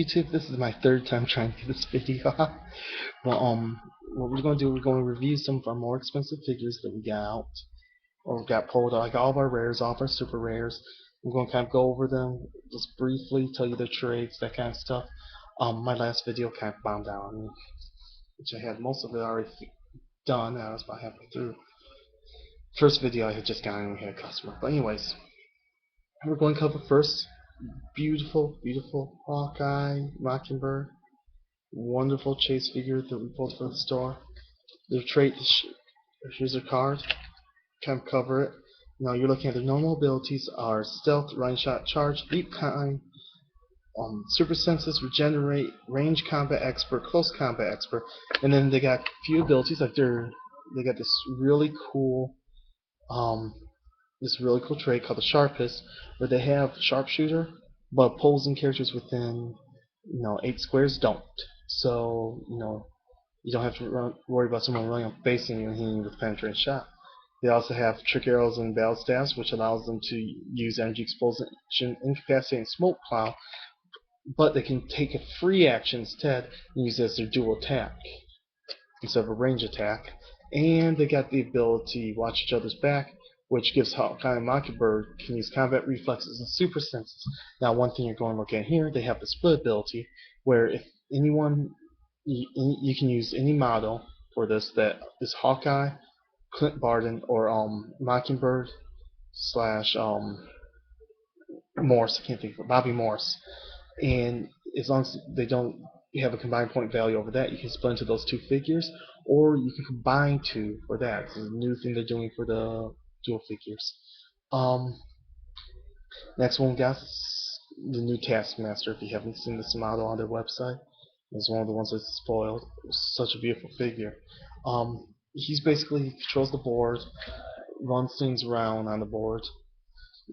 YouTube, this is my third time trying to do this video. well, what we're going to do, we're going to review some of our more expensive figures that we got out, or got pulled, like all of our rares, all of our super rares. I'm going to kind of go over them, just briefly, tell you their trades, that kind of stuff. My last video kind of bombed out on me, which I had most of it already done. I was about halfway through. First video I had just gotten and we had a customer. But anyways, we're going to cover first beautiful, beautiful Hawkeye, Mockingbird. Wonderful chase figure that we pulled from the store. Their trait, here's their card. Kind of cover it. Now you're looking at their normal abilities are Stealth, Running Shot, Charge, Leap Climb, Super Senses, Regenerate, Range Combat Expert, Close Combat Expert, and then they got a few abilities like they got um, this really cool trait called the Sharpest, where they have Sharpshooter, but opposing characters within 8 squares don't. So you don't have to worry about someone running up facing you and hitting you with a penetrating shot. They also have trick arrows and battle staffs, which allows them to use energy explosion, incapacitate, and smoke cloud, but they can take a free action instead and use it as their dual attack instead of a range attack. And they got the ability watch each other's back, which gives Hawkeye and Mockingbird can use combat reflexes and super senses. Now, one thing you're going to look at here, they have the split ability, where if anyone you can use any model for this that is Hawkeye, Clint Barton, or Mockingbird slash Morse. I can't think of it, Bobby Morse. And as long as they don't have a combined point value over that, you can split into those two figures, or you can combine two for that. It's a new thing they're doing for the dual figures. Um, Next one we got the new Taskmaster. If you haven't seen this model on their website, it's one of the ones that's spoiled. It's such a beautiful figure. He's basically he controls the board, runs things around on the board.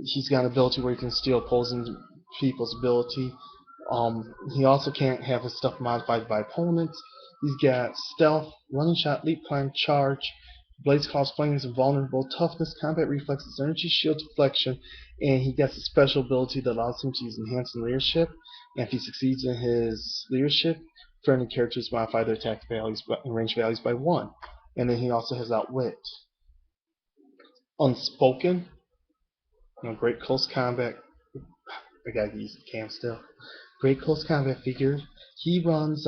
He's got an ability where he can steal opposing people's ability. He also can't have his stuff modified by opponents. He's got stealth, running shot, leap climb, charge, blaze cause flames, invulnerable, toughness, combat reflexes, energy shield deflection, and he gets a special ability that allows him to use enhanced leadership. And if he succeeds in his leadership, friendly characters modify their attack values and range values by 1. And then he also has outwit. Unspoken, great close combat. I gotta use the cam still. Great close combat figure. He runs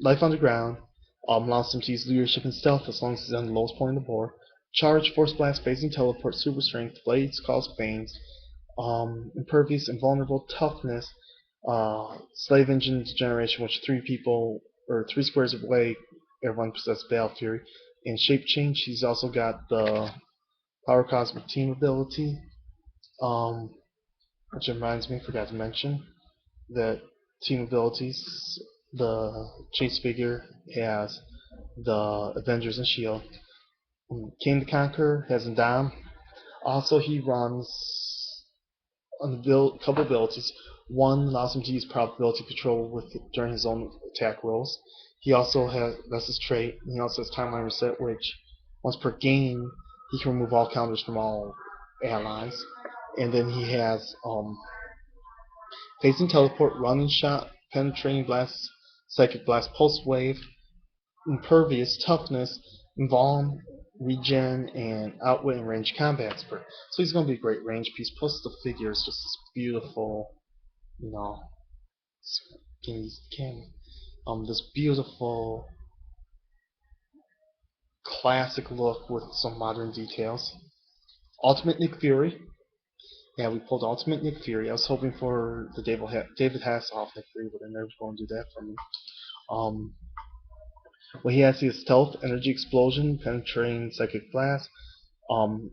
Life Underground. Allows him to use leadership and stealth as long as he's on the lowest point on the board. Charge, Force Blast, Phasing Teleport, Super Strength, Blades, Cause Banes, Impervious, Invulnerable, Toughness, Slave Engine Degeneration, which 3 squares away, everyone possesses Battle Fury. And Shape Change, he's also got the Power Cosmic Team ability. Which reminds me, I forgot to mention that team abilities, the chase figure has the Avengers and Shield. King the Conqueror has Ndam. Also, he runs a couple abilities. One allows him to use probability control during his own attack rolls. He also has that's his trait. He also has timeline reset, which once per game he can remove all counters from all allies. And then he has Phasing Teleport, Running Shot, Penetrating Blast, Psychic Blast, Pulse Wave, Impervious, Toughness, Invuln, Regen, and Outwit and Range Combat Expert. So he's going to be a great range piece. Plus the figure is just this beautiful, you know, this beautiful classic look with some modern details. Ultimate Nick Fury. Yeah, we pulled Ultimate Nick Fury. I was hoping for the David Hasselhoff Nick Fury, but they're never going to do that for me. Um, what he has is Stealth, Energy Explosion, Penetrating Psychic Blast, um,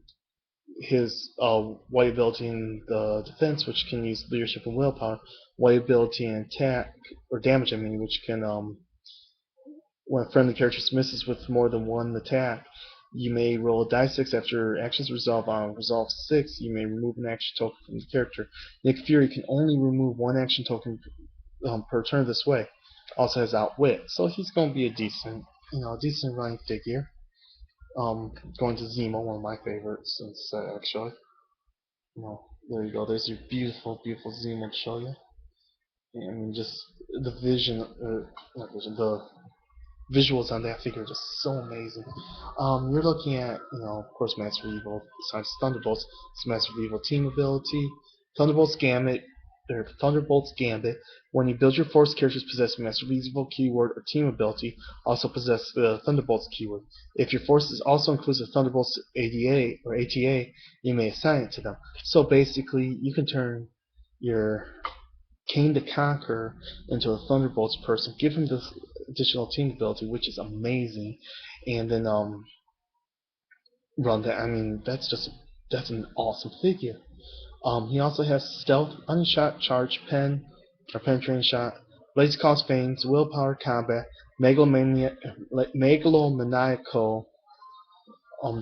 his white ability in the defense, which can use leadership and willpower, white ability in attack, or damage, I mean, which can, when a friendly character misses with more than one attack, you may roll a die 6 after actions resolve on resolve 6. You may remove an action token from the character. Nick Fury can only remove one action token per turn this way. Also has Outwit, so he's going to be a decent running figure. Going to Zemo, one of my favorites since actually. There you go. There's your beautiful, beautiful Zemo to show you. I mean, just the vision, not vision, the visuals on that figure are just so amazing. You're looking at, of course, Master Evil, besides Thunderbolts, it's Master Evil team ability, Thunderbolts Gambit, or Thunderbolts Gambit. When you build your force, characters possess Master Evil keyword or team ability also possess the Thunderbolts keyword. If your forces also includes the Thunderbolts ADA or ATA, you may assign it to them. So basically, you can turn your Kane the Conqueror into a Thunderbolts person, give him this additional team ability, which is amazing, and then run that. I mean, that's an awesome figure. He also has Stealth, Unshot, Charge, Pen, or Penetrating Shot, Blaze Cost Fangs, Willpower, Combat, Megalomaniacal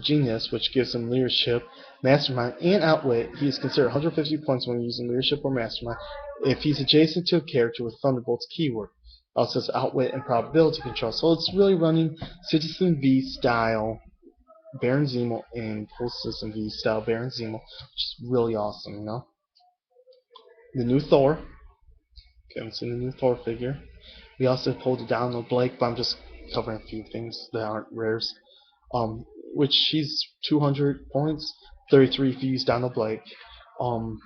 Genius, which gives him Leadership, Mastermind, and Outwit. He is considered 150 points when using Leadership or Mastermind if he's adjacent to a character with Thunderbolt's keyword. Also has Outwit and Probability Control. So it's really running Citizen V style Baron Zemo and Full System V style Baron Zemo, which is really awesome. The new Thor. Okay, I'm seeing the new Thor figure. We also pulled it down on Blake, but I'm just covering a few things that aren't rares. Um, which she's 200 points, 33 if you use Donald Blake. Um,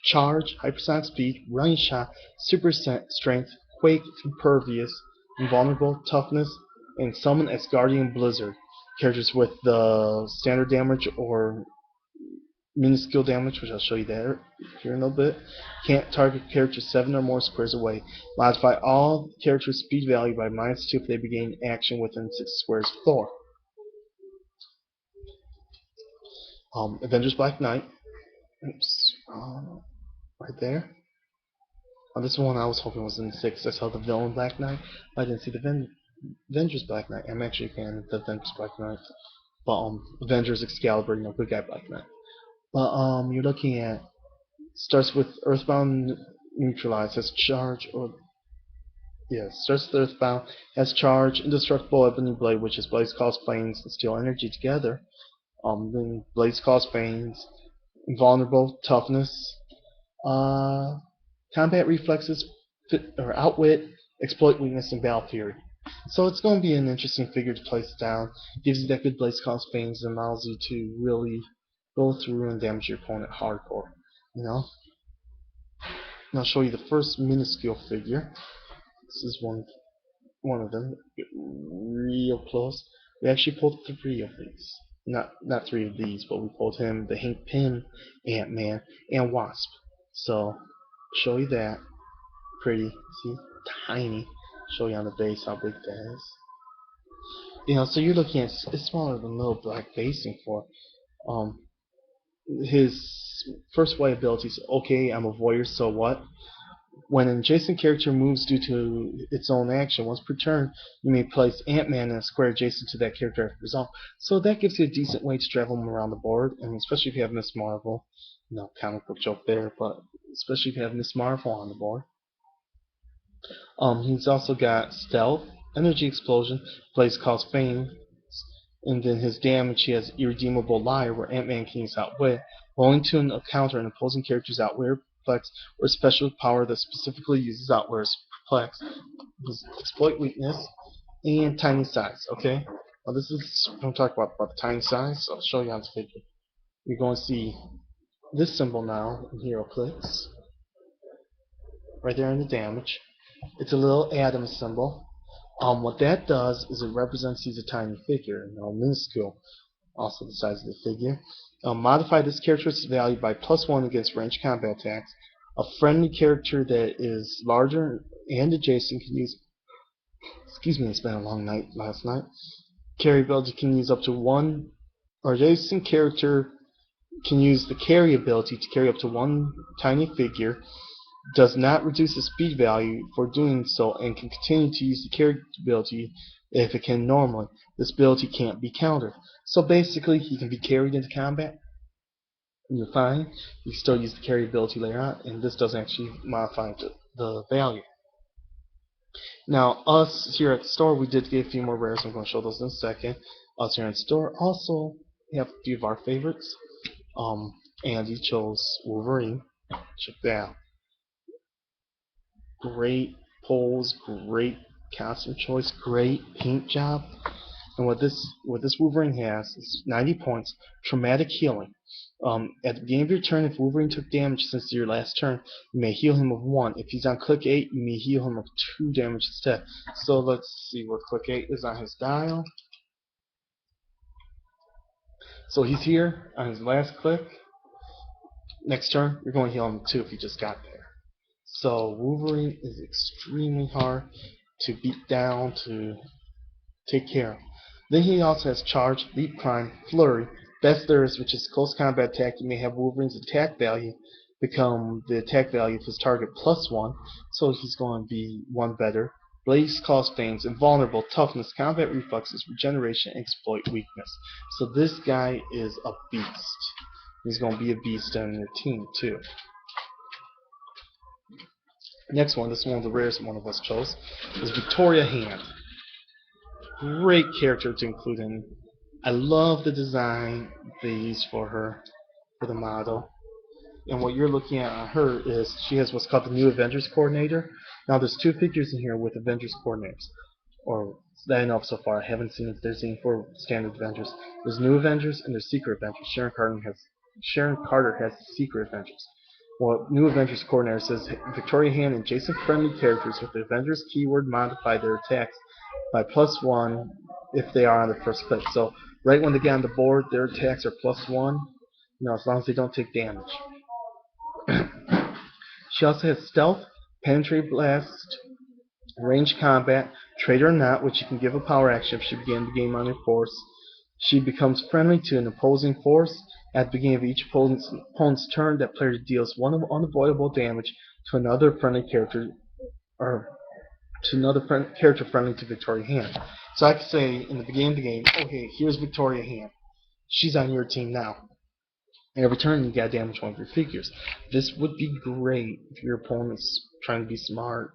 Charge, Hypersonic Speed, Running Shot, Super Strength, Quake, Impervious, Invulnerable, Toughness, and Summon as Guardian Blizzard. Characters with the standard damage or minuscule damage, which I'll show you there here in a little bit. Can't target characters 7 or more squares away. Modify all characters' speed value by -2 if they begin action within 6 squares of Thor. Avengers Black Knight. Oops. Right there. This one I was hoping was in the 6. I saw the villain Black Knight. I didn't see the Avengers Black Knight. I'm actually a fan of the Avengers Black Knight. But Avengers Excalibur, good guy Black Knight. But you're looking at starts with Earthbound Neutralize, has charge or starts with Earthbound, has charge, Indestructible Ebony Blade, which is Blaze Cause Flames and Steel Energy together. Then Blaze Cause Flames, Invulnerable, Toughness, Combat Reflexes, or Outwit, Exploit Weakness, and Battle Fury. So it's going to be an interesting figure to place down. Gives you that good Blaze Cause Flames and allows you to really go through and damage your opponent hardcore. And I'll show you the first minuscule figure. This is one of them. Get real close. We actually pulled 3 of these. Not 3 of these, but we pulled him, the Hank Pym, Ant-Man, and Wasp. So show you that. Pretty. See? Tiny. Show you on the base how big that is. So you're looking at it's smaller than little black basing for. His first white ability is okay, I'm a voyeur, so what? When an adjacent character moves due to its own action, once per turn, you may place Ant-Man in a square adjacent to that character after resolve. So that gives you a decent way to travel him around the board, and especially if you have Miss Marvel. Comic book joke there, but especially if you have Miss Marvel on the board. He's also got Stealth, Energy Explosion, Blaze Cause Fame, and then his damage, he has Irredeemable Liar, where Ant-Man can use Outwit, rolling to encounter an opposing character's Outwit or Perplex, or special power that specifically uses Outwit or Perplex. His Exploit Weakness, and Tiny Size, okay? Now this is, I'm going to talk about the tiny size, so I'll show you on the figure. You're going to see this symbol now in Heroclix, right there in the damage. It's a little atom symbol. What that does is it represents he's a tiny figure, minuscule, also the size of the figure. Modify this character's value by +1 against ranged combat attacks. A friendly character that is larger and adjacent can use, excuse me, it's been a long night last night. Carry ability can use up to 1, or adjacent character can use the carry ability to carry up to 1 tiny figure. Does not reduce the speed value for doing so and can continue to use the carry ability if it can normally. This ability can't be countered. So basically, he can be carried into combat, and you're fine. You can still use the carry ability later on, and this doesn't actually modify the value. Now, us here at the store, we did get a few more rares. I'm going to show those in a second. Us here at the store also have a few of our favorites. Andy chose Wolverine. Check that out. great pose, great costume choice, great paint job. And what this Wolverine has is 90 points, traumatic healing. At the beginning of your turn, if Wolverine took damage since your last turn, you may heal him of 1. If he's on click 8, you may heal him of 2 damage instead. So let's see what click 8 is on his dial. So he's here on his last click. Next turn, you're going to heal him 2 if he just got there. So Wolverine is extremely hard to beat down, to take care of. Then he also has Charge, Leap Climb, Flurry, Best Thirst, which is close combat attack. You may have Wolverine's attack value become the attack value of his target plus 1, so he's going to be 1 better. Blaze, Cause, Fangs, Invulnerable, Toughness, Combat Reflexes, Regeneration, Exploit, Weakness. So this guy is a beast. He's going to be a beast on your team too. Next one, this is one of the rarest one of us chose, is Victoria Hand. Great character to include in. I love the design they used for her, for the model. And what you're looking at on her is she has what's called the New Avengers Coordinator. Now there's 2 figures in here with Avengers Coordinators, or that I know of so far. I haven't seen if there's any for standard Avengers. There's New Avengers and there's Secret Avengers. Sharon Carter has Secret Avengers. Well, New Avengers Coordinator says Victoria Hand and adjacent friendly characters with the Avengers keyword modify their attacks by +1 if they are on the first click. So right when they get on the board, their attacks are +1. As long as they don't take damage. She also has Stealth, Penetrate Blast, Range Combat, Traitor or Not, which you can give a power action if she begins the game on your force. She becomes friendly to an opposing force. At the beginning of each opponent's turn, that player deals 1 unavoidable damage to another friendly character, or to another character friendly to Victoria Hand. So I could say in the beginning of the game, okay, here's Victoria Hand. She's on your team now. And every turn you gotta damage 1 of your figures. This would be great if your opponent's trying to be smart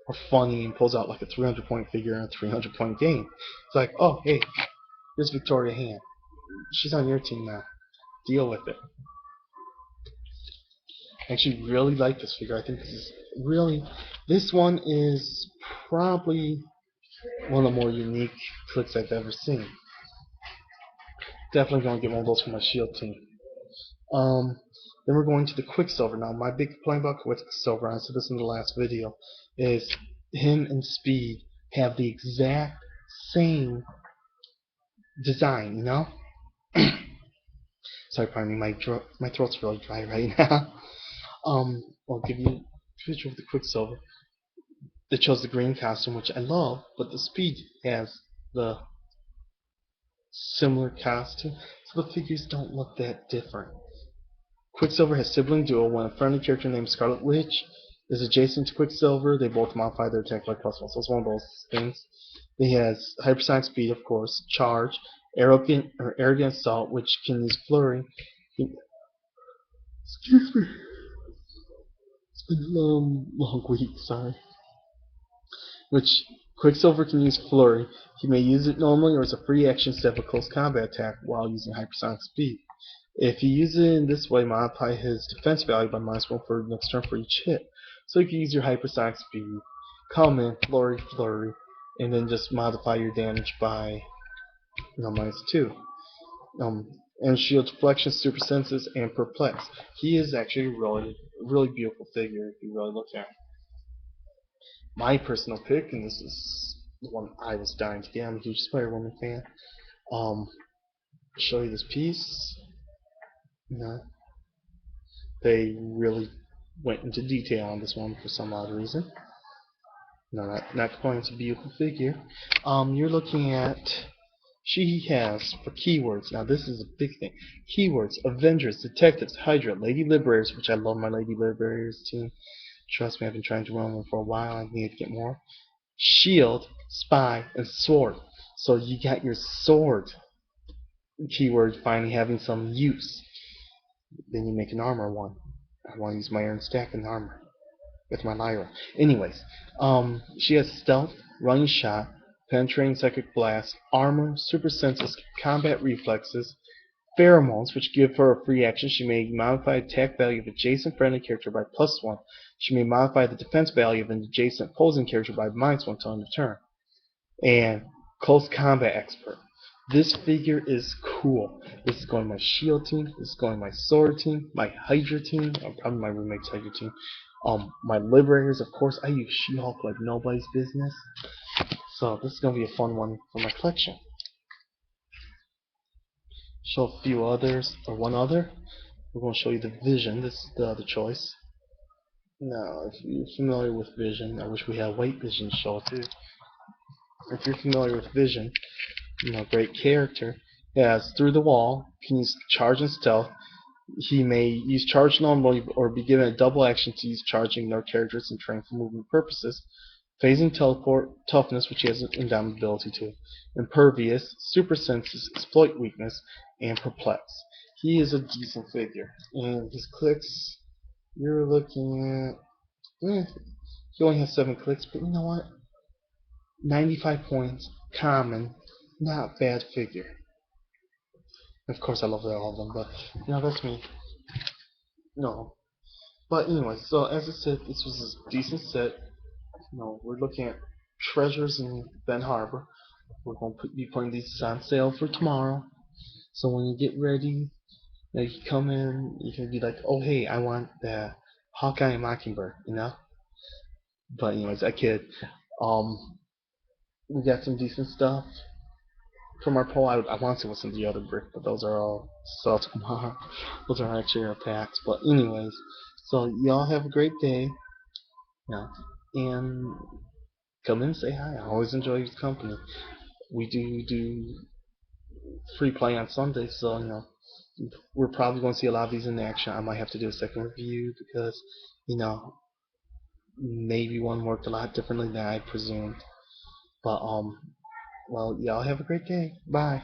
or funny and pulls out like a 300-point figure in a 300-point game. It's like, oh, hey, here's Victoria Hand. She's on your team now. Deal with it. I actually really like this figure. I think this one is probably one of the more unique flicks I've ever seen. Definitely going to get one of those for my Shield team. Then we're going to the Quicksilver. Now, my big complaint about Quicksilver, I said this in the last video, is him and Speed have the exact same design, Sorry, pardon me, my throat's really dry right now. I'll give you a picture of the Quicksilver. They chose the green costume, which I love, but the Speed has the similar costume, so the figures don't look that different. Quicksilver has Sibling Duel. When a friendly character named Scarlet Witch is adjacent to Quicksilver, they both modify their attack by +1. So it's one of those things. He has Hypersonic Speed, of course, Charge, Arrogant Assault, which can use Flurry. Excuse me. It's been a long week, sorry. Which Quicksilver can use Flurry. He may use it normally or as a free action instead of a close combat attack while using Hypersonic Speed. If you use it in this way, modify his defense value by -1 for next turn for each hit. So you can use your Hypersonic Speed, come in, Flurry, and then just modify your damage by -2. And Shield Deflection, Super Senses, and Perplex. He is actually a really beautiful figure if you really look at him. My personal pick, and this is the one I was dying to get, I'm a huge Spider-Woman fan. Show you this piece. They really went into detail on this one for some odd reason. No, not complaining, it's a beautiful figure. You're looking at, she has, for keywords, now this is a big thing, keywords, Avengers, Detectives, Hydra, Lady Liberators, which I love my Lady Liberators team. Trust me, I've been trying to run one for a while, I need to get more. Shield, Spy, and Sword. So you got your sword keyword finally having some use. Then you make an armor one. I want to use my Iron Stack in armor with my Lyra. Anyways, she has Stealth, Running Shot, Penetrating Psychic Blast, Armor, Super Senses, Combat Reflexes, Pheromones, which give her a free action. She may modify the attack value of adjacent friendly character by +1. She may modify the defense value of an adjacent opposing character by -1 till end of turn. And Close Combat Expert. This figure is cool. This is going my shield team. This is going my sword team, my Hydra team, or probably my roommate's Hydra team. My Liberators, of course. I use She-Hulk like nobody's business. So this is gonna be a fun one for my collection. Show a few others, or one other. We're going to show you the Vision. This is the other choice. Now, if you're familiar with Vision, I wish we had White Vision to show too. If you're familiar with Vision, great character. He has Through the Wall, he can use Charge and Stealth. He may use Charge normally or be given a double action to use charging their characters and train for movement purposes. Phasing Teleport, Toughness, which he has an endowment ability to. Impervious, Super Senses, Exploit Weakness, and Perplex. He is a decent figure. And his clicks, you're looking at, he only has 7 clicks, but you know what? 95 points, common, not bad figure. Of course, I love all of them, but that's me. No, but anyway, so as I said, this was a decent set. We're looking at treasures in Ben Harbor. We're going to be putting these on sale for tomorrow. So when you get ready, you can come in. You can be like, oh hey, I want the Hawkeye and Mockingbird, But anyways, I kid. We got some decent stuff from our poll. I want to see what's in the other brick, but those are all sold tomorrow. Those are actually our packs. But anyways, so y'all have a great day. And come in and say hi. I always enjoy your company. We do free play on Sunday, so we're probably going to see a lot of these in action. I might have to do a second review because maybe one worked a lot differently than I presumed. But well, y'all have a great day. Bye.